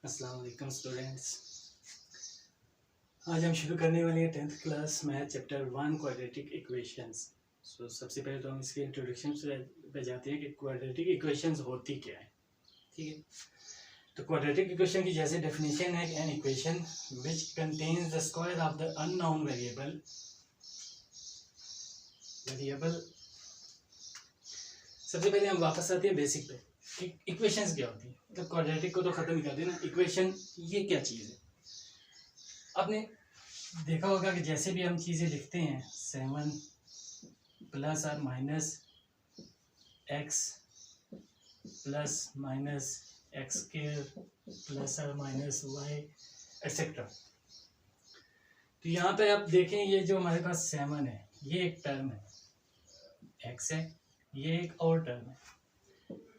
अस्सलाम वालेकुम स्टूडेंट्स। आज हम शुरू करने वाले हैं 10th class math chapter 1 quadratic equations. सबसे पहले तो हम इसके इंट्रोडक्शन पे जाते हैं कि क्वाड्रेटिक इक्वेशंस होती क्या है। ठीक है, तो क्वाड्रेटिक इक्वेशन की जैसे डेफिनेशन है an equation which contains the square of the unknown variable. सबसे पहले हम वापस आते हैं बेसिक पे कि इक्वेशंस क्या होती है। मतलब क्वाड्रेटिक को तो खत्म ही कर देना, इक्वेशन ये क्या चीज़ है। आपने देखा होगा कि जैसे भी हम चीज़ें लिखते हैं 7 प्लस और minus x plus minus x square plus और माइनस वाई एक्सेट्रा। तो यहाँ पे आप देखें ये जो हमारे पास 7 है ये एक टर्म है, एक्स है ये एक और टर्म है,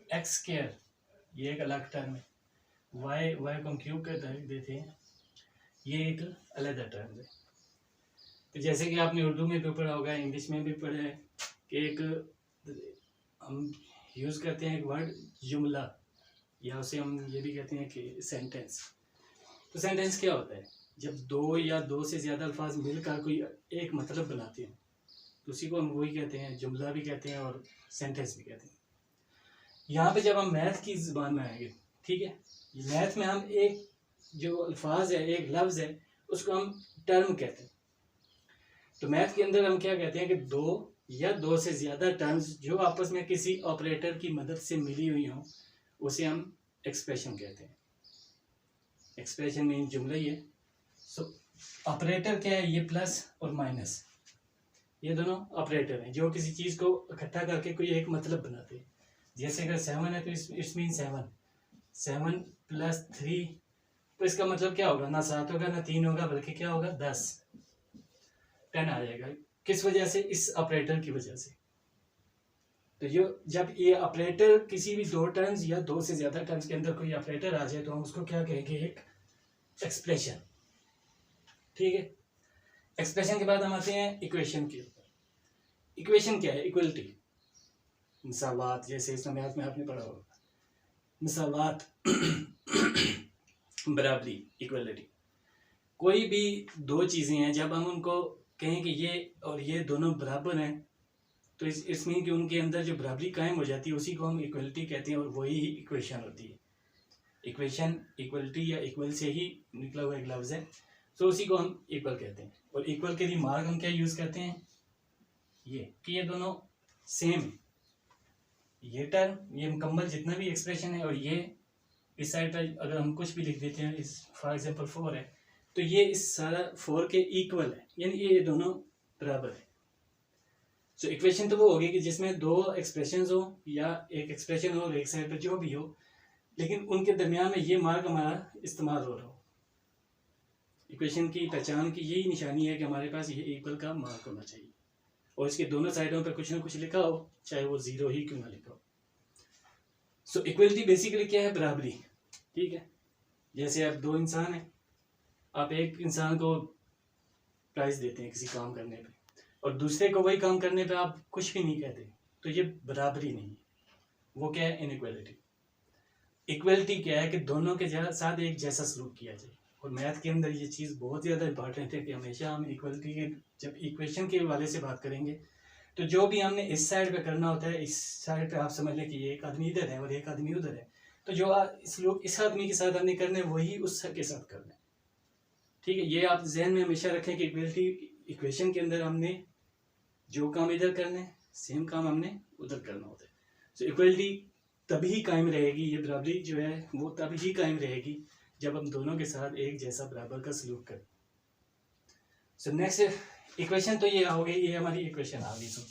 एक्स स्क्वायर ये एक अलग टर्म है, वाई को हम क्यूब कर देते हैं ये एक अलग टर्म है। तो जैसे कि आपने उर्दू में भी पढ़ा होगा, इंग्लिश में भी पढ़ा है कि एक हम यूज़ करते हैं एक वर्ड जुमला, या उसे हम ये भी कहते हैं कि सेंटेंस। तो सेंटेंस क्या होता है? जब दो या दो से ज़्यादा अल्फाज मिलकर कोई एक मतलब बनाते हैं तो उसी को हम वही कहते हैं, जुमला भी कहते हैं और सेंटेंस भी कहते हैं। यहाँ पे जब हम मैथ की ज़बान में आएंगे, ठीक है, मैथ में हम एक जो अल्फाज है, एक लफ्ज़ है, उसको हम टर्म कहते हैं। तो मैथ के अंदर हम क्या कहते हैं कि दो या दो से ज़्यादा टर्म्स जो आपस में किसी ऑपरेटर की मदद से मिली हुई हों उसे हम एक्सप्रेशन कहते हैं। एक्सप्रेशन मीन जुमला ही है। सो ऑपरेटर क्या है? ये प्लस और माइनस, ये दोनों ऑपरेटर हैं जो किसी चीज़ को इकट्ठा करके कोई एक मतलब बनाते हैं। जैसे अगर 7 है तो इट्स मीन 7 प्लस 3, तो इसका मतलब क्या होगा? ना 7 होगा ना 3 होगा, बल्कि क्या होगा? 10 आ जाएगा। किस वजह से? इस ऑपरेटर की वजह से। तो जब ये ऑपरेटर किसी भी दो टर्म्स या दो से ज्यादा टर्म्स के अंदर कोई ऑपरेटर आ जाए तो हम उसको क्या कहेंगे? एक एक्सप्रेशन। ठीक है, एक्सप्रेशन के बाद हम आते हैं इक्वेशन के ऊपर। इक्वेशन क्या है? इक्वलिटी, मिसावात, जैसे इसमें मैथ में आपने पढ़ा होगा मिसावात बराबरी, इक्वलिटी। कोई भी दो चीज़ें हैं जब हम उनको कहें कि ये और ये दोनों बराबर हैं तो इसमें कि उनके अंदर जो बराबरी कायम हो जाती है उसी को हम इक्वलिटी कहते हैं और वही इक्वेशन होती है। इक्वेशन इक्वलिटी या इक्वल से ही निकला हुआ एक लफ्ज़ है, तो उसी को हम इक्वल कहते हैं। और इक्वल के लिए मार्क हम क्या यूज़ करते हैं? ये कि ये दोनों सेम है। ये टर्म, ये मुकम्मल जितना भी एक्सप्रेशन है, और ये इस साइड पर अगर हम कुछ भी लिख देते हैं, इस फॉर एग्जाम्पल 4 है तो ये इस सारा 4 के इक्वल है, यानी ये दोनों बराबर है। सो इक्वेशन तो वो होगी कि जिसमें दो एक्सप्रेशंस हो या एक एक्सप्रेशन हो और एक साइड पर जो भी हो, लेकिन उनके दरमियान में ये मार्क हमारा इस्तेमाल हो रहा हो। इक्वेशन की पहचान की यही निशानी है कि हमारे पास ये इक्वल का मार्क होना चाहिए और इसके दोनों साइडों पर कुछ ना कुछ लिखा हो, चाहे वो 0 ही क्यों ना लिखा हो। सो इक्वलिटी बेसिकली क्या है? बराबरी। ठीक है, जैसे आप दो इंसान हैं, आप एक इंसान को प्राइज देते हैं किसी काम करने पे और दूसरे को वही काम करने पे आप कुछ भी नहीं कहते, तो ये बराबरी नहीं है, वो क्या है? इनइक्वालिटी। इक्वलिटी क्या है कि दोनों के साथ एक जैसा सलूक किया जाए। और मैथ के अंदर ये चीज़ बहुत ज़्यादा इंपॉर्टेंट है कि हमेशा हम इक्वलिटी के जब इक्वेशन के हवाले से बात करेंगे तो जो भी हमने इस साइड पे करना होता है, इस साइड पे आप समझ लें कि एक आदमी इधर है और एक आदमी उधर है, तो जो इस आदमी के साथ हमने करना है वही उस के साथ करना है। ठीक है, ये आप जहन में हमेशा रखें कि इक्वलिटी इक्वेशन के अंदर हमने जो काम इधर करना है सेम काम हमने उधर करना होता है। सो इक्वलिटी तभी कायम रहेगी, ये बराबरी जो है वो तभी कायम रहेगी जब हम दोनों के साथ एक जैसा बराबर का सलूक करें। सो नेक्स्ट इक्वेशन तो ये हो गई, ये हमारी इक्वेशन आ गई। सो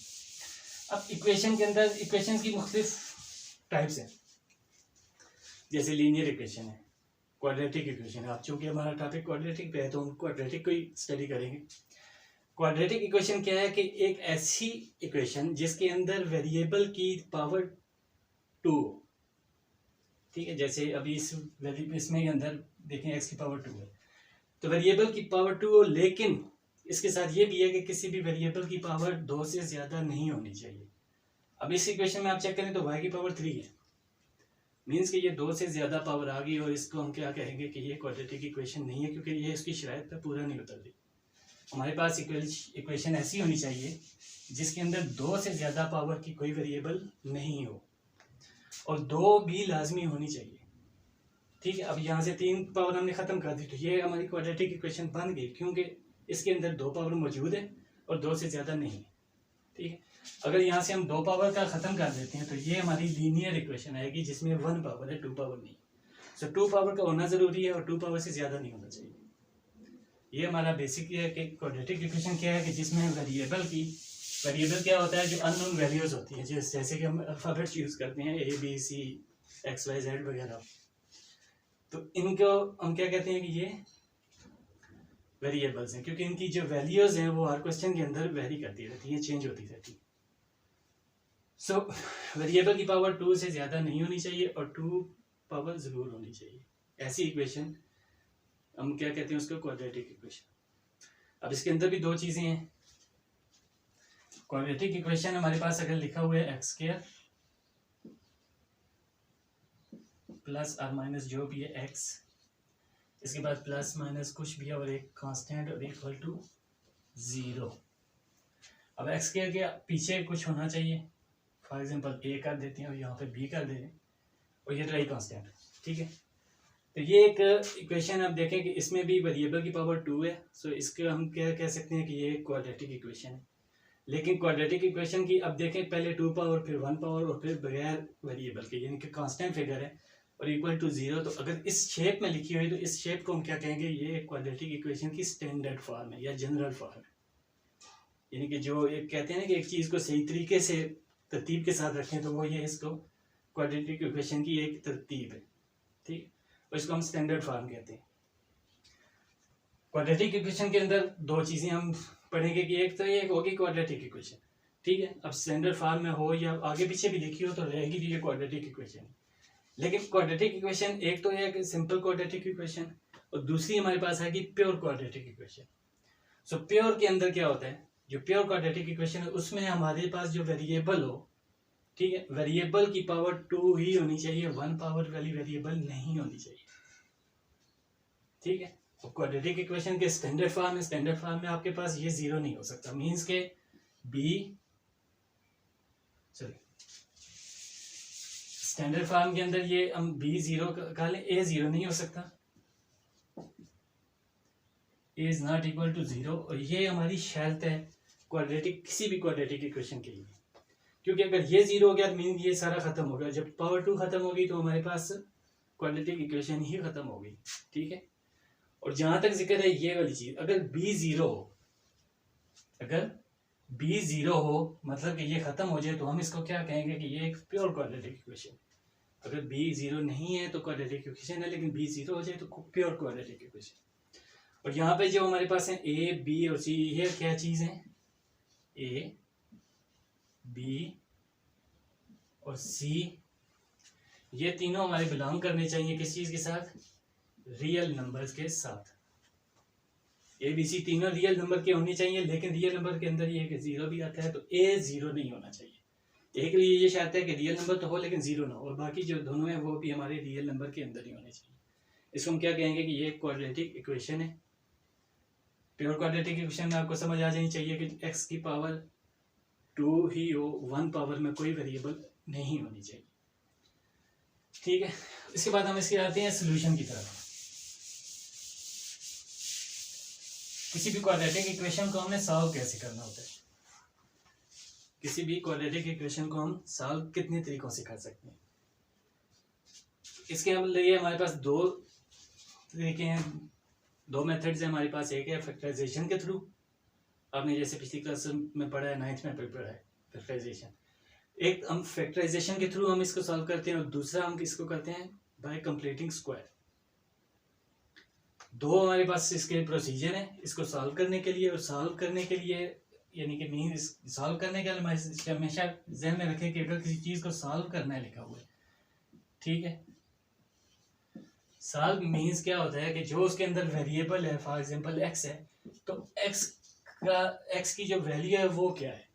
अब इक्वेशन के अंदर इक्वेशन की मुख्तलिफ टाइप्स हैं, जैसे लीनियर इक्वेशन है, क्वाड्रेटिक इक्वेशन है। आप चूंकि हमारा टॉपिक क्वाड्रेटिक पे है तो हम क्वाड्रेटिक को ही स्टडी करेंगे। क्वाड्रेटिक इक्वेशन क्या है कि एक ऐसी इक्वेशन जिसके अंदर वेरिएबल की पावर 2, ठीक है, जैसे अभी इसमें अंदर देखें x की पावर 2 है तो वेरिएबल की पावर 2 हो, लेकिन इसके साथ ये भी है कि किसी भी वेरिएबल की पावर 2 से ज़्यादा नहीं होनी चाहिए। अब इस इक्वेशन में आप चेक करें तो y की पावर 3 है, मीन्स कि ये 2 से ज़्यादा पावर आ गई और इसको हम क्या कहेंगे कि ये क्वाड्रेटिक इक्वेशन नहीं है, क्योंकि ये इसकी शराइत पर पूरा नहीं उतर रही। हमारे पास इक्वेशन ऐसी होनी चाहिए जिसके अंदर 2 से ज़्यादा पावर की कोई वेरिएबल नहीं हो और 2 भी लाजमी होनी चाहिए। ठीक है, अब यहाँ से 3 पावर हमने ख़त्म कर दी तो ये हमारी क्वाड्रेटिक इक्वेशन बन गई, क्योंकि इसके अंदर 2 पावर मौजूद है और 2 से ज़्यादा नहीं है। ठीक है, अगर यहाँ से हम 2 पावर का ख़त्म कर देते हैं तो ये हमारी लीनियर इक्वेशन आएगी जिसमें 1 पावर है, 2 पावर नहीं। सो 2 पावर का होना ज़रूरी है और 2 पावर से ज़्यादा नहीं होना चाहिए। ये हमारा बेसिक है कि क्वाड्रेटिक इक्वेशन क्या है कि जिसमें वेरिएबल क्या होता है, जो अननोन वैल्यूज़ होती हैं, जैसे कि हम अल्फ़ाबेट्स यूज़ करते हैं ABC XYZ वगैरह, तो इनको हम क्या कहते हैं कि ये वेरिएबल्स हैं, क्योंकि इनकी जो वैल्यूज़ हैं वो हर क्वेश्चन के अंदर वेरी करती रहती है, चेंज होती रहती है। सो वेरिएबल की पावर 2 से ज़्यादा नहीं होनी चाहिए और 2 पावर ज़रूर होनी चाहिए। ऐसी इक्वेशन हम क्या कहते हैं उसको, क्वाड्रेटिक इक्वेशन। अब इसके अंदर भी 2 चीज़ें हैं। क्वाड्रेटिक इक्वेशन हमारे पास अगर लिखा हुआ है x² प्लस और माइनस जो भी है x, इसके बाद प्लस माइनस कुछ भी है और एक कांस्टेंट और इक्वल टू 0। अब x² के पीछे कुछ होना चाहिए, फॉर एग्जांपल a कर देते हैं और यहाँ पे b कर दे रहे हैं और ये रही कांस्टेंट। ठीक है, तो ये एक इक्वेशन आप देखें कि इसमें भी वेरिएबल की पावर 2 है। सो इसके हम क्या कह सकते हैं कि ये क्वाड्रेटिक इक्वेशन है। लेकिन क्वाड्रेटिक इक्वेशन की अब देखें, पहले 2 पावर, फिर 1 पावर और फिर बगैर वेरिएबल के, यानी कि कांस्टेंट फिगर है और इक्वल टू 0। तो अगर इस शेप में लिखी हुई तो इस शेप को हम क्या कहेंगे, ये क्वाड्रेटिक इक्वेशन की स्टैंडर्ड फॉर्म है या जनरल फॉर्म है। यानी कि जो एक कहते हैं ना कि एक चीज़ को सही तरीके से तरतीब के साथ रखें, तो वो ये इसको क्वाड्रेटिक इक्वेशन की एक तरतीब है। ठीक, और इसको हम स्टैंडर्ड फॉर्म कहते हैं। क्वाड्रेटिक इक्वेशन के अंदर 2 चीज़ें हम पढ़ेंगे कि एक तो ये होगी क्वाड्रेटिक इक्वेशन। ठीक है, अब स्टैंडर्ड फॉर्म में हो या आगे पीछे भी लिखी हो तो रहेगी ये क्वाड्रेटिक इक्वेशन। लेकिन क्वाड्रेटिक इक्वेशन एक तो है कि सिंपल क्वाड्रेटिक इक्वेशन और दूसरी हमारे पास है कि pure quadratic equation. So pure के अंदर क्या होता है, जो प्योर क्वाड्रेटिक इक्वेशन है उसमें हमारे पास जो वेरिएबल हो, ठीक है, वेरिएबल की पावर 2 ही होनी चाहिए, 1 पावर वाली वेरिएबल नहीं होनी चाहिए। ठीक है, तो क्वाड्रेटिक इक्वेशन के स्टैंडर्ड फॉर्म में आपके पास ये 0 नहीं हो सकता। मींस के स्टैंडर्ड फॉर्म के अंदर ये हम B0 कह लें, A0 नहीं हो सकता, A is not equal to 0। और ये हमारी शर्त है क्वाड्रेटिक, किसी भी क्वाड्रेटिक इक्वेशन के लिए, क्योंकि अगर ये 0 हो गया तो मीन ये सारा खत्म हो गया। जब पावर 2 खत्म होगी तो हमारे पास क्वाड्रेटिक इक्वेशन ही खत्म हो गई। ठीक है, और जहां तक जिक्र है ये वाली चीज, अगर B0 हो मतलब कि ये खत्म हो जाए तो हम इसको क्या कहेंगे कि ये एक प्योर क्वाड्रेटिक इक्वेशन। अगर B0 नहीं है तो क्वाड्रेटिक इक्वेशन है, लेकिन B0 हो जाए तो प्योर क्वाड्रेटिक इक्वेशन। और यहाँ पे जो हमारे पास है A, B और C, ये क्या चीज है, A, B और C, ये तीनों हमारे बिलोंग करने चाहिए किस चीज के साथ, रियल नंबर्स के साथ। ABC तीनों रियल नंबर के होने चाहिए, लेकिन रियल नंबर के अंदर ये 0 भी आता है तो A0 नहीं होना चाहिए। एक लिए ये शर्त है कि रियल नंबर तो हो लेकिन 0 ना हो, और बाकी जो दोनों है वो भी हमारे रियल नंबर के अंदर ही होने चाहिए। इसको हम क्या कहेंगे कि ये क्वाड्रेटिक इक्वेशन है। प्योर क्वाड्रेटिक इक्वेशन में आपको समझ आ जानी चाहिए कि x की पावर 2 ही हो, 1 पावर में कोई वेरिएबल नहीं होनी चाहिए। ठीक है, इसके बाद हम इसके आते हैं सोल्यूशन की तरफ। किसी भी क्वाड्रेटिक इक्वेशन को हमने सॉल्व कैसे करना होता है, किसी भी क्वाड्रेटिक इक्वेशन को हम सॉल्व कितने तरीकों से कर सकते हैं। इसके लिए हमारे पास 2 तरीके हैं, 2 मेथड्स हैं हमारे पास। एक है फैक्टराइजेशन के थ्रू, आपने जैसे पिछली क्लास में पढ़ा है, 9th में पढ़ा है फैक्टराइजेशन। एक हम फैक्टराइजेशन के थ्रू हम इसको सॉल्व करते हैं और दूसरा हम इसको करते हैं बाय कंप्लीटिंग स्क्वायर। 2 हमारे पास इसके प्रोसीजर है इसको सॉल्व करने के लिए। और सॉल्व करने के लिए यानी कि मीन सॉल्व करने के लिए हमेशा ध्यान में रखें कि अगर किसी चीज़ को सॉल्व करना है लिखा हुआ है, ठीक है, सॉल्व मीन्स क्या होता है कि जो उसके अंदर वेरिएबल है, फॉर एग्जांपल x है, तो x की जो वैल्यू है वो क्या है।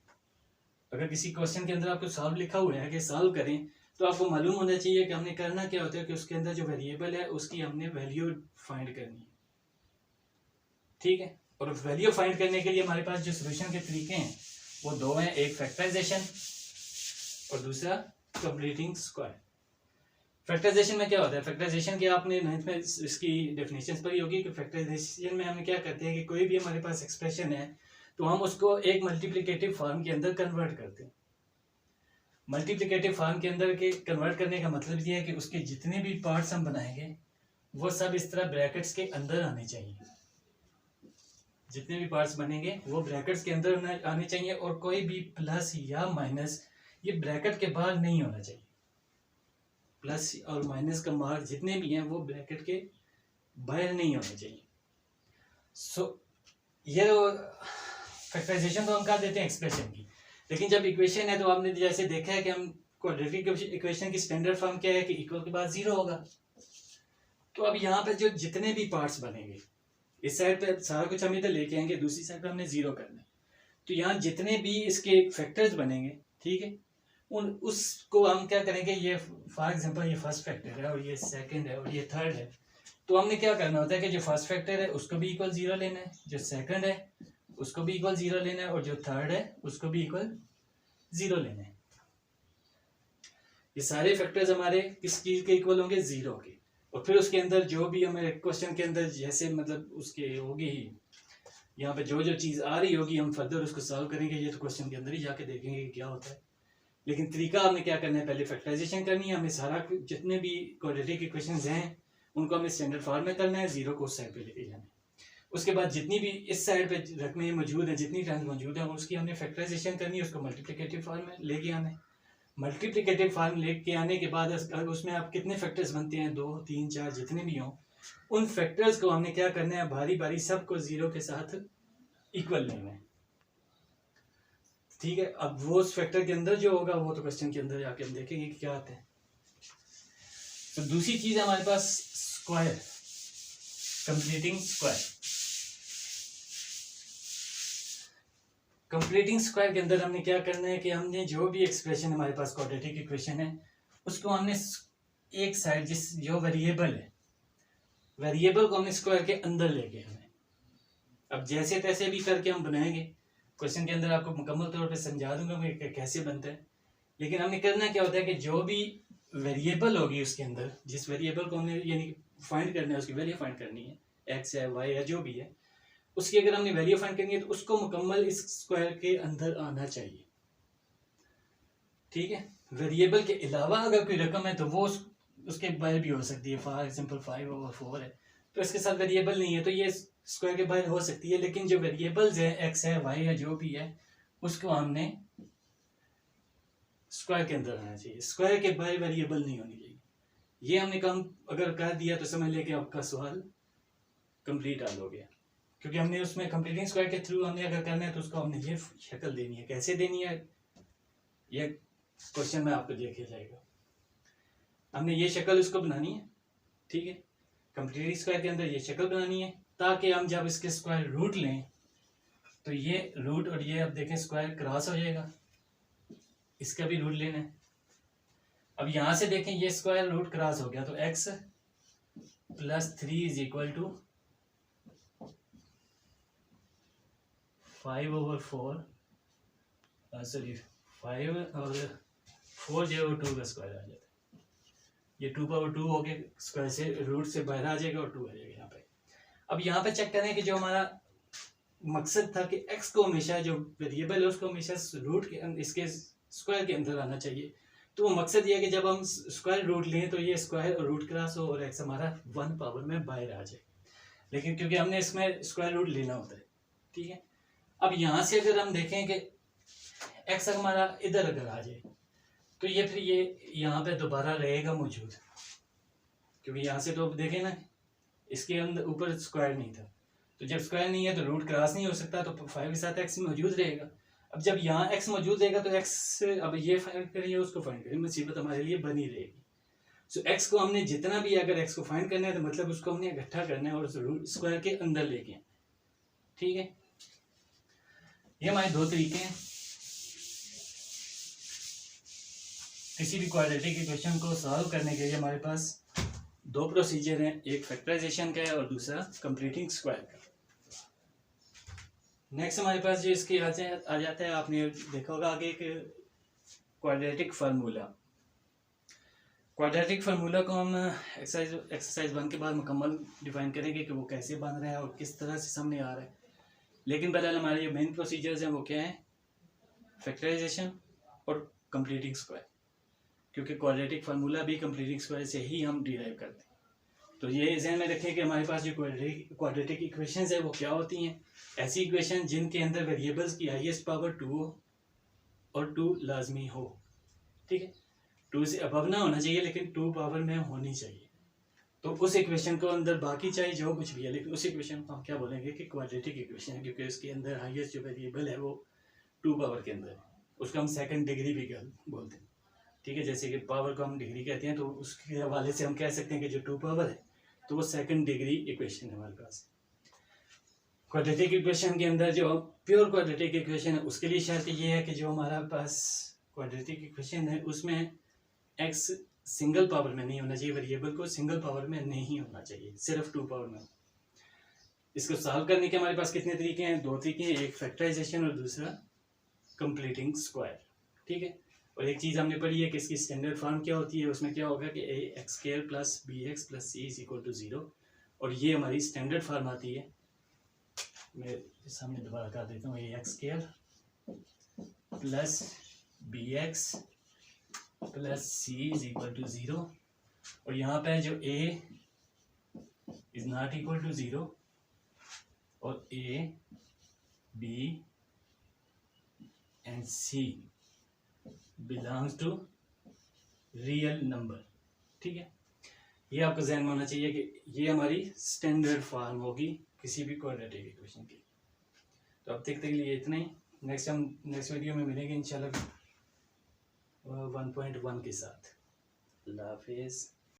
अगर किसी क्वेश्चन के अंदर आपको सॉल्व लिखा हुआ है कि सॉल्व करें, तो आपको मालूम होना चाहिए कि हमने करना क्या होता है कि उसके अंदर जो वेरिएबल है उसकी हमने वैल्यू फाइंड करनी है, ठीक है। और वैल्यू फाइंड करने के लिए हमारे पास जो सोल्यूशन के तरीके हैं वो दो हैं, एक फैक्टराइजेशन और दूसरा कंप्लीटिंग स्क्वायर। फैक्टराइजेशन में क्या होता है, फैक्टराइजेशन के आपने 9th में इसकी डेफिनेशन पढ़ी होगी कि फैक्टराइजेशन में हम क्या करते हैं कि कोई भी हमारे पास एक्सप्रेशन है तो हम उसको एक मल्टीप्लिकेटिव फॉर्म के अंदर कन्वर्ट करते हैं। मल्टीप्लिकेटिव फॉर्म के अंदर के कन्वर्ट करने का मतलब ये है कि उसके जितने भी पार्ट्स हम बनाएंगे वो सब इस तरह ब्रैकेट्स के अंदर आने चाहिए। जितने भी पार्ट्स बनेंगे वो ब्रैकेट्स के अंदर आने चाहिए और कोई भी प्लस या माइनस ये ब्रैकेट के बाहर नहीं होना चाहिए। प्लस और माइनस का मार्क जितने भी हैं वो ब्रैकेट के बाहर नहीं होने चाहिए। ये फैक्टराइजेशन तो हम कर देते हैं एक्सप्रेशन की, लेकिन जब इक्वेशन है तो आपने जैसे देखा है कि हम क्वाड्रेटिक इक्वेशन की स्टैंडर्ड फॉर्म क्या है कि इक्वल के बाद 0 होगा। तो अब यहाँ पे जो जितने भी पार्ट्स बनेंगे इस साइड पे सारा कुछ हम इधर लेके आएंगे, दूसरी साइड पे हमने 0 करना है। तो यहाँ जितने भी इसके फैक्टर्स बनेंगे, ठीक है, उन उसको हम क्या करेंगे, ये फॉर एग्जांपल ये फर्स्ट फैक्टर है और ये सेकंड है और ये थर्ड है, तो हमने क्या करना होता है कि जो फर्स्ट फैक्टर है उसको भी इक्वल 0 लेना है, जो सेकंड है उसको भी इक्वल 0 लेना है और जो थर्ड है उसको भी इक्वल 0 लेना है। ये सारे फैक्टर्स हमारे किस चीज के इक्वल होंगे, 0 के। और फिर उसके अंदर जो भी हमारे क्वेश्चन के अंदर जैसे मतलब उसके होगी ही, यहाँ पे जो जो चीज आ रही होगी हम फर्दर उसको सॉल्व करेंगे, ये तो क्वेश्चन के अंदर ही जाके देखेंगे कि क्या होता है। लेकिन तरीका हमने क्या करना है, पहले फैक्टराइजेशन करनी है, हमें सारा जितने भी क्वाड्रेटिक इक्वेशंस हैं उनको हमें स्टैंडर्ड फॉर्म में करना है, 0 को उस साइड पे लेके जाना है। उसके बाद जितनी भी इस साइड पे रकमें मौजूद है, जितनी टर्म्स मौजूद है उसकी हमने फैक्टराइजेशन करनी है, उसको मल्टीप्लिकेटिव फॉर्म में लेके आना है। मल्टीप्लिकेटिव फॉर्म लेके आने के बाद उसमें आप कितने फैक्टर्स बनते हैं, 2 3 4 जितने भी हों, उन फैक्टर्स को हमने क्या करना है, बारी बारी सबको 0 के साथ इक्वल लेना है, ठीक है। अब वो उस फैक्टर के अंदर जो होगा वो तो क्वेश्चन के अंदर जाके हम देखेंगे कि क्या आता है। तो दूसरी चीज है हमारे पास square, completing square. Completing square के अंदर हमने क्या करना है कि हमने जो भी एक्सप्रेशन हमारे पास क्वाड्रेटिक इक्वेशन है उसको हमने एक साइड जो वेरिएबल है, वेरिएबल को हमने स्क्वायर के अंदर लेके आना है। अब जैसे तैसे भी करके हम बनाएंगे, क्वेश्चन के अंदर आपको मुकम्मल तौर पे समझा दूंगा मैं कैसे बनता है। लेकिन हमने करना क्या होता है कि जो भी वेरिएबल होगी उसके अंदर, जिस वेरिएबल को हमने यानी फाइंड करना है, उसकी वैल्यू फाइंड करनी है, एक्स है वाई है जो भी है, उसकी अगर हमने वैल्यू फाइंड करनी है तो उसको मुकम्मल इस स्क्वायर के अंदर आना चाहिए, ठीक है। वेरिएबल के अलावा अगर कोई रकम है तो वो उसके बाहर भी हो सकती है, फॉर एग्जांपल 5/4 है तो इसके साथ वेरिएबल नहीं है तो ये स्क्वायर के बाहर हो सकती है। लेकिन जो वेरिएबल्स है, एक्स है वाई है जो भी है, उसको हमने स्क्वायर के अंदर आना चाहिए, स्क्वायर के बाहर वेरिएबल नहीं होनी चाहिए। ये हमने काम अगर कर दिया तो समझ लेके आपका सवाल कंप्लीट हल हो गया, क्योंकि हमने उसमें कंप्लीटिंग स्क्वायर के थ्रू हमने अगर करना है तो उसको हमने ये शक्ल देनी है। कैसे देनी है ये क्वेश्चन में आपको देखा जाएगा। हमने ये शक्ल उसको बनानी है, ठीक है, कंप्लीटिंग स्क्वायर के अंदर ये शक्ल बनानी है ताकि हम जब इसके स्क्वायर रूट लें तो ये रूट और ये अब देखें स्क्वायर क्रॉस हो जाएगा, इसका भी रूट लेना है। अब यहां से देखें ये स्क्वायर रूट क्रॉस हो गया तो x + 3 = 5/4 सॉरी 5 और 4 जो 2 का स्क्वायर आ जाता है, ये 2/2 हो गया, स्क्वायर से रूट से बाहर आ जाएगा और 2 आ जाएगा यहाँ पे। अब यहाँ पे चेक करें कि जो हमारा मकसद था कि x को हमेशा जो वेरिएबल है उसको हमेशा रूट के इसके स्क्वायर के अंदर आना चाहिए। तो वो मकसद ये है कि जब हम स्क्वायर रूट लें तो ये स्क्वायर और रूट क्रॉस हो और x हमारा 1 पावर में बाहर आ जाए, लेकिन क्योंकि हमने इसमें स्क्वायर रूट लेना होता है, ठीक है। अब यहाँ से अगर हम देखें कि x हमारा इधर अगर आ जाए तो ये फिर ये यहाँ पे दोबारा रहेगा मौजूद, क्योंकि यहाँ से तो देखें ना इसके अंदर ऊपर स्क्वायर नहीं था, तो जब स्क्वायर नहीं है तो रूट क्रॉस नहीं हो सकता, तो 5 के साथ x मौजूद रहेगा। अब जब यहाँ x मौजूद रहेगा तो x से अब ये फाइंड करिए उसको फाइंड करिए, मुसीबत हमारे लिए बनी रहेगी। सो x को हमने जितना भी अगर x को फाइंड करना है तो मतलब उसको हमने इकट्ठा करना है और स्क्वायर के अंदर लेके, ठीक है। ये हमारे दो तरीके हैं। किसी भी क्वाड्रेटिक इक्वेशन को सॉल्व करने के लिए हमारे पास दो प्रोसीजर हैं, एक फैक्टराइजेशन का है और दूसरा कंप्लीटिंग स्क्वायर का। नेक्स्ट हमारे पास जो इसके आ जाता है, आपने देखा होगा आगे एक क्वाड्रेटिक फार्मूला। क्वाड्रेटिक फार्मूला को हम एक्सरसाइज 1 के बाद मुकम्मल डिफाइन करेंगे कि वो कैसे बन रहा है और किस तरह से सामने आ रहा है। लेकिन बहरहाल हमारे जो मेन प्रोसीजर्स हैं वो क्या है, फैक्टराइजेशन और कंप्लीटिंग स्क्वायर, क्योंकि क्वाड्रेटिक फार्मूला भी कंप्लीटिंग स्क्वायर से ही हम डिराइव करते हैं। तो ये ध्यान में रखें कि हमारे पास जो क्वाड्रेटिक इक्वेशंस है वो क्या होती हैं, ऐसी इक्वेशन जिनके अंदर वेरिएबल्स की हाईएस्ट पावर 2 हो और 2 लाजमी हो। ठीक है, 2 से अबव ना होना चाहिए लेकिन 2 पावर में होनी चाहिए। तो उस इक्वेशन को अंदर बाकी चाहे जो कुछ भी है, लेकिन उस इक्वेशन को हम क्या बोलेंगे कि क्वाड्रेटिक इक्वेशन है, क्योंकि उसके अंदर हाईएस्ट जो वेरिएबल है वो 2 पावर के अंदर है। उसको हम सेकंड डिग्री भी बोलते हैं। ठीक है, जैसे कि पावर को हम डिग्री कहते हैं, तो उसके हवाले से हम कह सकते हैं कि जो 2 पावर है तो वो सेकंड डिग्री इक्वेशन है हमारे पास। क्वाड्रेटिक इक्वेशन के अंदर जो प्योर क्वाड्रेटिक इक्वेशन है उसके लिए शर्त ये है कि जो हमारा पास क्वाड्रेटिक इक्वेशन है उसमें एक्स सिंगल पावर में नहीं होना चाहिए, वेरिएबल को सिंगल पावर में नहीं होना चाहिए, सिर्फ 2 पावर में। इसको सॉल्व करने के हमारे पास कितने तरीके हैं, 2 तरीके हैं, एक फैक्टराइजेशन और दूसरा कंप्लीटिंग स्क्वायर। ठीक है, और एक चीज़ हमने पढ़ी है कि इसकी स्टैंडर्ड फॉर्म क्या होती है, उसमें क्या होगा कि A X square plus B X plus C is equal to 0, और ये हमारी स्टैंडर्ड फॉर्म आती है। मैं सामने दोबारा कर देता हूँ, A X square plus B X plus C is equal to 0, और यहाँ पे जो a is not equal to 0 और a b and c belongs to real number. ठीक है, ये आपको ध्यान में होना चाहिए कि ये हमारी स्टैंडर्ड फॉर्म होगी किसी भी क्वाड्रेटिक इक्वेशन की। तो अब तक के लिए इतना ही, नेक्स्ट वीडियो में मिलेंगे इंशाल्लाह 1.1 के साथ। अल्लाह हाफिज़।